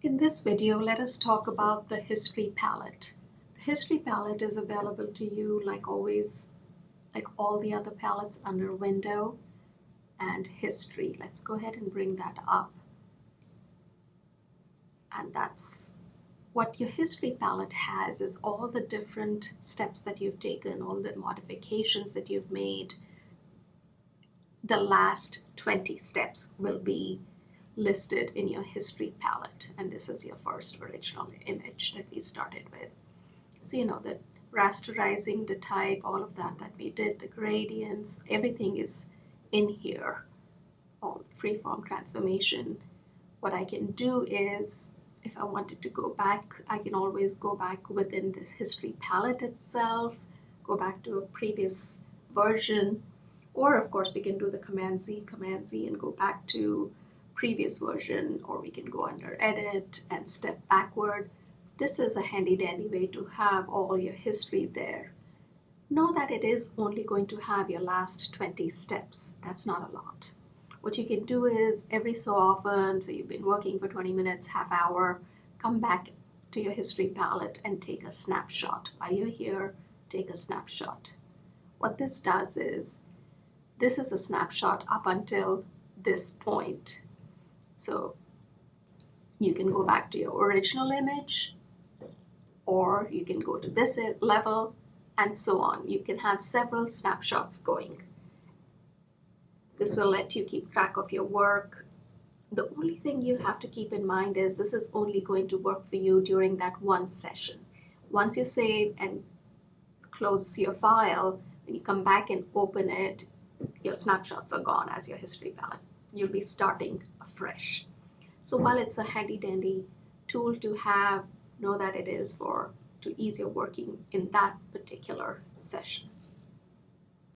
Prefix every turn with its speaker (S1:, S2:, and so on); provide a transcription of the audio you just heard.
S1: In this video, let us talk about the History Palette. The History Palette is available to you like always, like all the other palettes, under Window and History. Let's go ahead and bring that up. And that's what your History Palette has, is all the different steps that you've taken, all the modifications that you've made. The last 20 steps will be listed in your History Palette, and this is your first original image that we started with. So you know that rasterizing, the type, all of that we did, the gradients, everything is in here, all freeform transformation. What I can do is, if I wanted to go back, I can always go back within this History Palette itself, go back to a previous version, or of course we can do the Command Z and go back to previous version, or we can go under Edit and step backward. This is a handy dandy way to have all your history there. Know that it is only going to have your last 20 steps. That's not a lot. What you can do is every so often, so you've been working for 20 minutes, half hour, come back to your History Palette and take a snapshot. While you're here, take a snapshot. What this does is, this is a snapshot up until this point. So you can go back to your original image, or you can go to this level, and so on. You can have several snapshots going. This will let you keep track of your work. The only thing you have to keep in mind is this is only going to work for you during that one session. Once you save and close your file, when you come back and open it, your snapshots are gone as your History Palette. You'll be starting afresh. So while it's a handy dandy tool to have, know that it is to ease your working in that particular session.